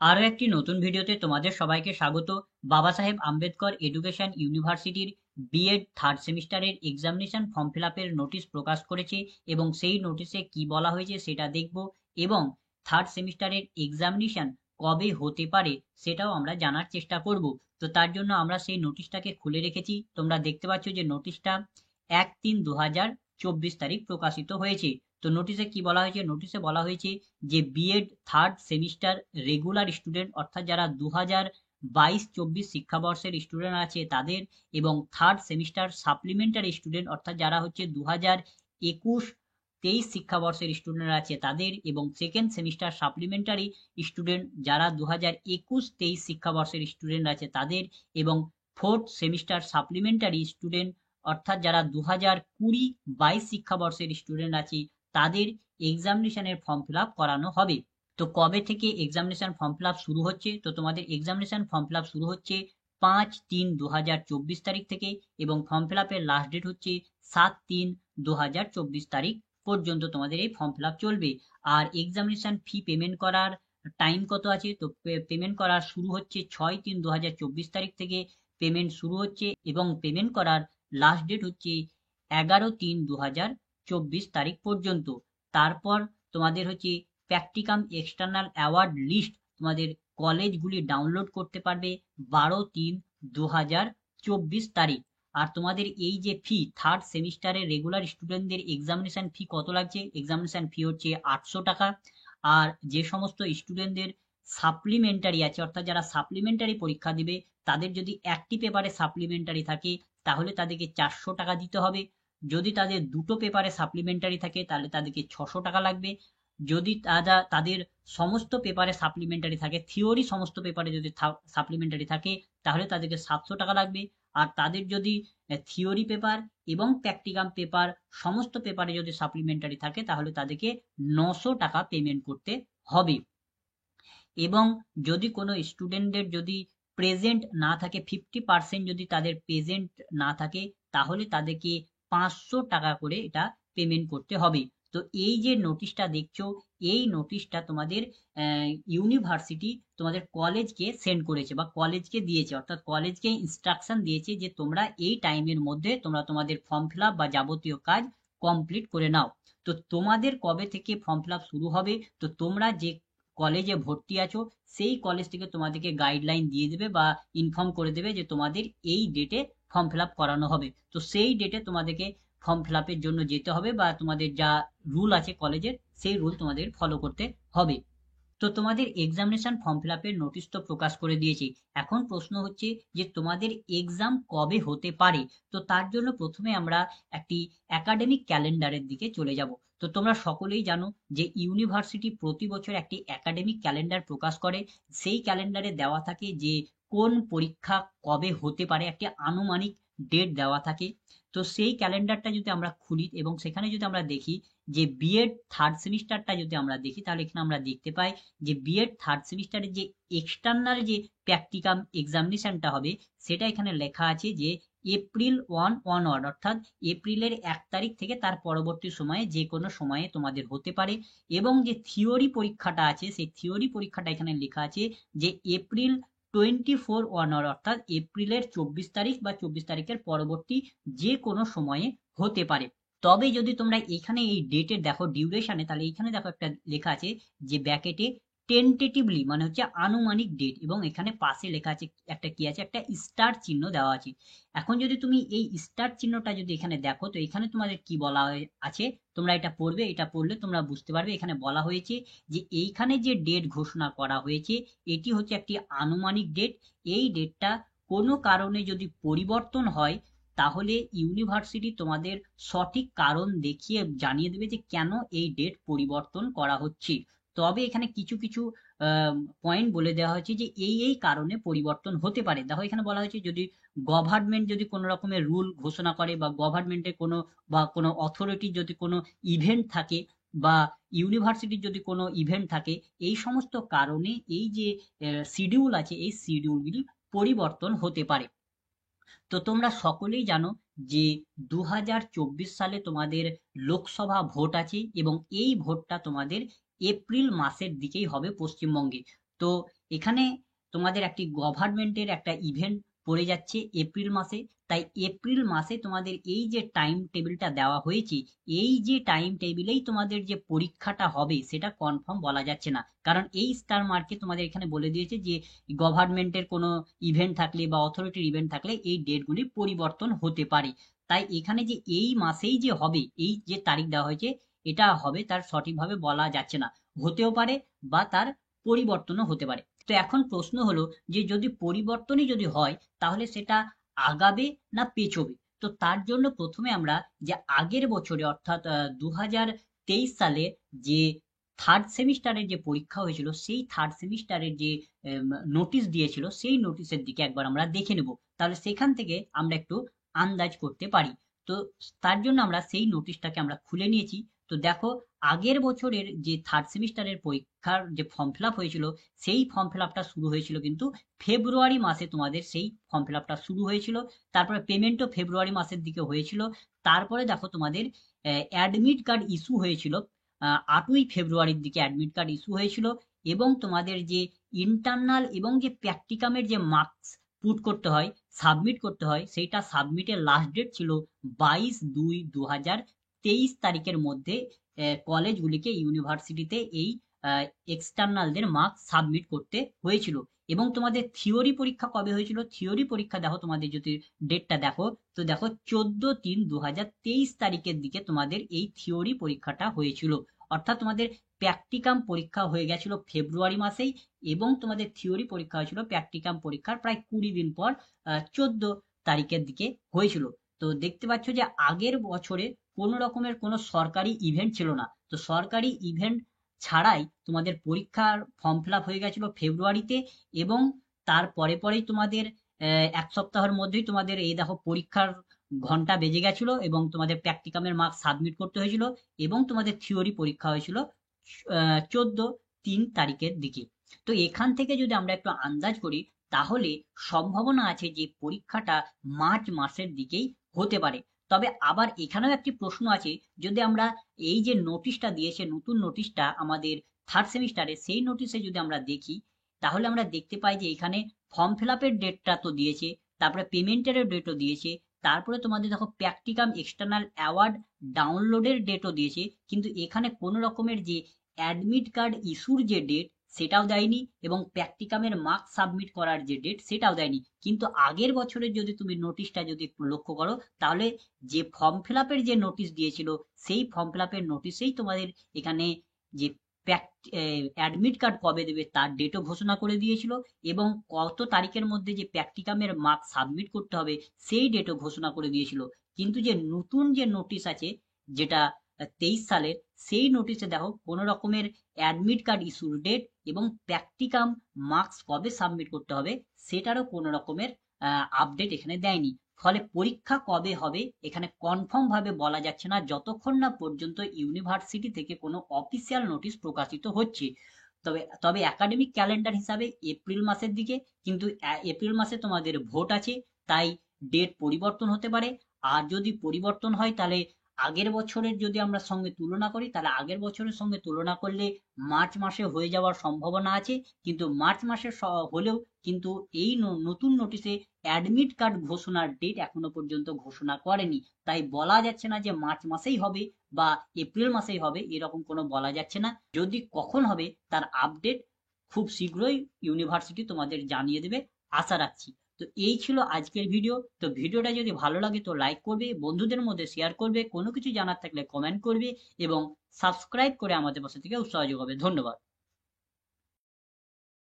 আরো একটি নতুন ভিডিওতে তোমাদের সবাইকে স্বাগত। বাবা সাহেব আম্বেদকর এডুকেশন ইউনিভার্সিটির বিএড থার্ড সেমিস্টারের এক্সামিনেশন ফর্ম ফিল আপের নোটিশ প্রকাশ করেছে এবং সেই নোটিশে কি বলা হয়েছে সেটা দেখব এবং থার্ড সেমিস্টারের এক্সামিনেশন কবে হতে পারে সেটাও আমরা জানার চেষ্টা করব। তো তার জন্য আমরা সেই নোটিশটাকে খুলে রেখেছি। তোমরা দেখতে পাচ্ছ যে নোটিশটা 1/3/2024 তারিখ প্রকাশিত হয়েছে। তো নোটিশে কি বলা হয়েছে? নোটিশে বলা হয়েছে যে BEd third semester regular student অর্থাৎ যারা 2022-24 শিক্ষাবর্ষের স্টুডেন্ট আছে তাদের, এবং থার্ড সেমিস্টার সাপ্লিমেন্টারি স্টুডেন্ট অর্থাৎ যারা হচ্ছে 2021-23 শিক্ষাবর্ষের স্টুডেন্ট আছে তাদের, এবং সেকেন্ড সেমিস্টার সাপ্লিমেন্টারি স্টুডেন্ট যারা 2021-23 শিক্ষাবর্ষের স্টুডেন্ট আছে তাদের, এবং ফোর্থ সেমিস্টার সাপ্লিমেন্টারি স্টুডেন্ট অর্থাৎ যারা 2020-22 শিক্ষাবর্ষের স্টুডেন্ট আছে তাদের এক্সামিনেশনের ফর্ম ফিল আপ করানো হবে। তো কবে থেকে এক্সামিনেশন ফর্ম ফিল আপ শুরু হচ্ছে? তো তোমাদের এক্সামিনেশন ফর্ম ফিল আপ শুরু হচ্ছে 5/3/2024 তারিখ থেকে, এবং ফর্ম ফিল আপের লাস্ট ডেট হচ্ছে 7/3/2024 তারিখ পর্যন্ত তোমাদের এই ফর্ম ফিল আপ চলবে। আর এক্সামিনেশন ফি পেমেন্ট করার টাইম কত আছে? তো পেমেন্ট করা শুরু হচ্ছে 6/3/2024 তারিখ থেকে পেমেন্ট শুরু হচ্ছে, এবং পেমেন্ট করার লাস্ট ডেট হচ্ছে 11/3/2024 তারিখ পর্যন্ত। তারপর তোমাদের হচ্ছে প্র্যাকটিকাম এক্সটার্নাল অ্যাওয়ার্ড লিস্ট তোমাদের কলেজগুলি ডাউনলোড করতে পারবে 12/3/2024 তারিখ। আর তোমাদের এই যে ফি থার্ড সেমিস্টারের রেগুলার স্টুডেন্টদের এক্সামিনেশন ফি কত লাগছে? এক্সামিনেশন ফি হচ্ছে 800 টাকা। আর যে সমস্ত স্টুডেন্টদের সাপ্লিমেন্টারি আছে অর্থাৎ যারা সাপ্লিমেন্টারি পরীক্ষা দিবে তাদের যদি একটি পেপারে সাপ্লিমেন্টারি থাকে তাহলে তাদেরকে 400 টাকা দিতে হবে। যদি তাদের দুটো পেপারে সাপ্লিমেন্টারি থাকে তাহলে তাদেরকে 600 টাকা লাগবে। যদি তাদের সমস্ত পেপারে সাপ্লিমেন্টারি থাকে, থিওরি সমস্ত পেপারে যদি সাপ্লিমেন্টারি থাকে তাহলে তাদেরকে 700 টাকা লাগবে। আর তাদের যদি থিওরি পেপার এবং প্র্যাকটিকাম পেপার সমস্ত পেপারে যদি সাপ্লিমেন্টারি থাকে তাহলে তাদেরকে 900 টাকা পেমেন্ট করতে হবে। এবং যদি কোনো স্টুডেন্টদের যদি প্রেজেন্ট না থাকে, 50% যদি তাদের প্রেজেন্ট না থাকে তাহলে তাদেরকে 500 টাকা করে এটা পেমেন্ট করতে হবে। তো এই যে নোটিশটা দেখছো, এই নোটিশটা তোমাদের ইউনিভার্সিটি তোমাদের কলেজকে সেন্ড করেছে বা কলেজকে দিয়েছে, অর্থাৎ কলেজকে ইনস্ট্রাকশন দিয়েছে যে তোমরা এই টাইমের মধ্যে তোমরা তোমাদের ফর্ম ফিল আপ বা যাবতীয় কাজ কমপ্লিট করে নাও। তো তোমাদের কবে থেকে ফর্ম ফিল আপ শুরু হবে? তো তোমরা যে কলেজে ভর্তি আছো সেই কলেজ থেকে তোমাদেরকে গাইডলাইন দিয়ে দেবে বা ইনফর্ম করে দেবে যে তোমাদের এই ডেটে ফর্ম ফিল আপ করানো হবে। তো সেই ডেটে তোমাদেরকে ফর্ম ফিল আপের জন্য যেতে হবে বা তোমাদের যা রুল আছে কলেজের সেই রুল তোমাদের ফলো করতে হবে। তো তোমাদের এক্সামিনেশন ফর্ম ফিল আপের নোটিশ তো প্রকাশ করে দিয়েছি। এখন প্রশ্ন হচ্ছে যে তোমাদের এক্সাম কবে হতে পারে। তো তার জন্য প্রথমে আমরা একটি একাডেমিক ক্যালেন্ডারের দিকে চলে যাব। তো তোমরা সকলেই জানো যে ইউনিভার্সিটি প্রতি বছর একটি একাডেমিক ক্যালেন্ডার প্রকাশ করে। সেই ক্যালেন্ডারে দেওয়া থাকে যে কোন পরীক্ষা কবে হতে পারে, একটি আনুমানিক ডেট দেওয়া থাকে। তো সেই ক্যালেন্ডারটা যদি আমরা খুলি এবং সেখানে যদি আমরা দেখি যে বিএড থার্ড সেমিস্টারটা যদি আমরা দেখি তাহলে এখানে আমরা দেখতে পাই যে বিএড থার্ড সেমিস্টারের যে এক্সটার্নাল যে প্র্যাকটিকাম এক্সামিনেশনটা হবে সেটা এখানে লেখা আছে যে এপ্রিল 1 অনওয়ার্ড, অর্থাৎ এপ্রিলের 1 তারিখ থেকে তার পরবর্তী সময়ে যে কোনো সময়ে তোমাদের হতে পারে। এবং যে থিওরি পরীক্ষাটা আছে সেই থিওরি পরীক্ষাটা এখানে লেখা আছে যে এপ্রিল 24 অনওয়ার্ড, অর্থাৎ এপ্রিলের 24 তারিখ বা 24 তারিখের পরবর্তী যে কোনো সময়ে হতে পারে। তবে যদি তোমরা এখানে এই ডেটের দেখো ডিউরেশনে, তাহলে এখানে দেখো একটা লেখা আছে যে ব্যাকেটে টেন্টেটিভলি মানে হচ্ছে আনুমানিক ডেট, এবং এখানে পাশে লেখা আছে একটা কি আছে, একটা স্টার চিহ্ন দেওয়া আছে। এখন যদি তুমি এই স্টার চিহ্নটা যদি এখানে দেখো তো এখানে তোমাদের কি বলা আছে, তোমরা এটা পড়বে, এটা পড়লে তোমরা বুঝতে পারবে। এখানে বলা হয়েছে যে এইখানে যে ডেট ঘোষণা করা হয়েছে এটি হচ্ছে একটি আনুমানিক ডেট। এই ডেটটা কোনো কারণে যদি পরিবর্তন হয় তাহলে ইউনিভার্সিটি তোমাদের সঠিক কারণ দেখিয়ে জানিয়ে দেবে যে কেন এই ডেট পরিবর্তন করা হচ্ছে। তবে এখানে কিছু কিছু পয়েন্ট বলে দেওয়া হয়েছে যে এই এই কারণে পরিবর্তন হতে পারে। দেখো এখানে বলা হয়েছে যদি গভর্নমেন্ট যদি কোনো রকমের রুল ঘোষণা করে বা গভর্নমেন্টের কোনো বা কোনো অথরিটির যদি কোনো ইভেন্ট থাকে বা ইউনিভার্সিটির যদি কোনো ইভেন্ট থাকে, এই সমস্ত কারণে এই যে শিডিউল আছে এই শিডিউলগুলি পরিবর্তন হতে পারে। তো তোমরা সকলেই জানো যে 2024 সালে তোমাদের লোকসভা ভোট আছে এবং এই ভোটটা তোমাদের এপ্রিল মাসের দিকেই হবে পশ্চিমবঙ্গে। তো এখানে তোমাদের একটি গভর্নমেন্টের একটা ইভেন্ট পড়ে যাচ্ছে এপ্রিল মাসে, তাই এপ্রিল মাসে তোমাদের এই যে টাইম টেবিলটা দেওয়া হয়েছে, এই যে টাইম টেবিলেই তোমাদের যে পরীক্ষাটা হবে সেটা কনফার্ম বলা যাচ্ছে না। কারণ এই স্টার মার্কে তোমাদের এখানে বলে দিয়েছে যে গভর্নমেন্টের কোনো ইভেন্ট থাকলে বা অথরিটির ইভেন্ট থাকলে এই ডেটগুলি পরিবর্তন হতে পারে। তাই এখানে যে এই মাসেই যে হবে, এই যে তারিখ দেওয়া হয়েছে এটা হবে তার সঠিকভাবে বলা যাচ্ছে না। হতেও পারে বা তার পরিবর্তনও হতে পারে। তো এখন প্রশ্ন হলো যে যদি পরিবর্তনই যদি হয় তাহলে সেটা আগাবে না পেছোবে। তো তার জন্য প্রথমে আমরা যে আগের বছরে অর্থাৎ 2023 সালে যে থার্ড সেমিস্টারের যে পরীক্ষা হয়েছিল সেই থার্ড সেমিস্টারের যে নোটিশ দিয়েছিল সেই নোটিশের দিকে একবার আমরা দেখে নেব, তাহলে সেখান থেকে আমরা একটু আন্দাজ করতে পারি। তো তার জন্য আমরা সেই নোটিশটাকে আমরা খুলে নিয়েছি। তো দেখো, আগের বছরের যে থার্ড সেমিস্টারের পরীক্ষার যে ফর্ম ফিল আপ হয়েছিল সেই ফর্ম ফিল আপটা শুরু হয়েছিল কিন্তু ফেব্রুয়ারি মাসে, তোমাদের সেই ফর্ম ফিল আপটা শুরু হয়েছিল। তারপরে পেমেন্টও ফেব্রুয়ারি মাসের দিকে হয়েছিল। তারপরে দেখো তোমাদের অ্যাডমিট কার্ড ইস্যু হয়েছিল 8ই ফেব্রুয়ারির দিকে অ্যাডমিট কার্ড ইস্যু হয়েছিল। এবং তোমাদের যে ইন্টারনাল এবং যে প্র্যাকটিকামের যে মার্কস পুট করতে হয়, সাবমিট করতে হয়, সেইটা সাবমিটের লাস্ট ডেট ছিল 22/2/2023 তারিখের মধ্যে কলেজগুলিকে, ইউনিভার্সিটিতে এই এক্সটার্নালদের মার্কস সাবমিট করতে হয়েছিল। এবং তোমাদের থিওরি পরীক্ষা কবে হয়েছিল? থিওরি পরীক্ষা দেখো, তোমাদের যদি ডেটটা দেখো, তো দেখো 14/3/2023 তারিখের দিকে তোমাদের এই থিওরি পরীক্ষাটা হয়েছিল। অর্থাৎ তোমাদের প্র্যাকটিকাম পরীক্ষা হয়ে গেছিল ফেব্রুয়ারি মাসেই, এবং তোমাদের থিওরি পরীক্ষা হয়েছিল প্র্যাকটিকাম পরীক্ষার প্রায় 20 দিন পর 14 তারিখের দিকে হয়েছিল। তো দেখতে পাচ্ছ যে আগের বছরে কোনো রকমের কোনো সরকারি ইভেন্ট ছিল না। তো সরকারি ইভেন্ট ছাড়াই তোমাদের পরীক্ষার ফর্ম ফিল আপ হয়ে গেছিল ফেব্রুয়ারিতে, এবং তার পরে পরেই তোমাদের এক সপ্তাহের মধ্যেই তোমাদের এই দেখো পরীক্ষার ঘন্টা বেজে গেছিল এবং তোমাদের প্র্যাকটিকামের মার্কস সাবমিট করতে হয়েছিল। এবং তোমাদের থিওরি পরীক্ষা হয়েছিল 14/3 তারিখের দিকে। তো এখান থেকে যদি আমরা একটু আন্দাজ করি তাহলে সম্ভাবনা আছে যে পরীক্ষাটা মার্চ মাসের দিকেই হতে পারে। তবে আবার এখানেও একটি প্রশ্ন আছে, যদি আমরা এই যে নোটিশটা দিয়েছে, নতুন নোটিশটা আমাদের থার্ড সেমিস্টারে, সেই নোটিশে যদি আমরা দেখি তাহলে আমরা দেখতে পাই যে এখানে ফর্ম ফিল আপের ডেটটা তো দিয়েছে, তারপরে পেমেন্টের ডেটও দিয়েছে, তারপরে তোমাদের দেখো প্র্যাকটিকাম এক্সটার্নাল অ্যাওয়ার্ড ডাউনলোডের ডেটও দিয়েছে। কিন্তু এখানে কোনো রকমের যে অ্যাডমিট কার্ড ইস্যুর যে ডেট সেটাও দেয়নি, এবং প্র্যাকটিকামের মার্কস সাবমিট করার যে ডেট সেটাও দেয়নি। কিন্তু আগের বছরের যদি তুমি নোটিশটা যদি একটু লক্ষ্য করো তাহলে যে ফর্ম ফিল আপের যে নোটিশ দিয়েছিল সেই ফর্ম ফিল আপের নোটিশেই তোমাদের এখানে যে অ্যাডমিট কার্ড কবে দেবে তার ডেটও ঘোষণা করে দিয়েছিল, এবং কত তারিখের মধ্যে যে প্র্যাকটিকামের মার্কস সাবমিট করতে হবে সেই ডেটও ঘোষণা করে দিয়েছিল। কিন্তু যে নতুন যে নোটিশ আছে যেটা 23 সালের, সেই নোটিশে দেখো কোনো রকমের অ্যাডমিট কার্ড ইস্যুর ডেট এবং প্র্যাকটিকাম মার্কস কবে সাবমিট করতে হবে সেটারও কোনো রকমের আপডেট এখানে দেয়নি। ফলে পরীক্ষা কবে হবে এখানে কনফার্ম ভাবে বলা যাচ্ছে না যতক্ষণ না পর্যন্ত ইউনিভার্সিটি থেকে কোনো অফিসিয়াল নোটিশ প্রকাশিত হচ্ছে। তবে তবে একাডেমিক ক্যালেন্ডার হিসাবে এপ্রিল মাসের দিকে, কিন্তু এপ্রিল মাসে তোমাদের ভোট আছে, তাই ডেট পরিবর্তন হতে পারে। আর যদি পরিবর্তন হয় তাহলে আগের বছরের যদি আমরা সঙ্গে তুলনা করি তাহলে আগের বছরের সঙ্গে তুলনা করলে মার্চ মাসে হয়ে যাওয়ার সম্ভাবনা আছে। কিন্তু মার্চ মাসে হলেও কিন্তু এই নতুন নোটিশে অ্যাডমিট কার্ড ঘোষণার ডেট এখনো পর্যন্ত ঘোষণা করেনি, তাই বলা যাচ্ছে না যে মার্চ মাসেই হবে বা এপ্রিল মাসেই হবে, এরকম কোনো বলা যাচ্ছে না। যদি কখন হবে তার আপডেট খুব শীঘ্রই ইউনিভার্সিটি তোমাদের জানিয়ে দেবে, আশা রাখছি। তো এই ছিল আজকের ভিডিও। তো ভিডিওটা যদি ভালো লাগে তো লাইক করবে, বন্ধুদের মধ্যে শেয়ার করবে, কোনো কিছু জানার থাকলে কমেন্ট করবে এবং সাবস্ক্রাইব করে আমাদের পাশে থেকে উৎসাহ যোগাবে। ধন্যবাদ।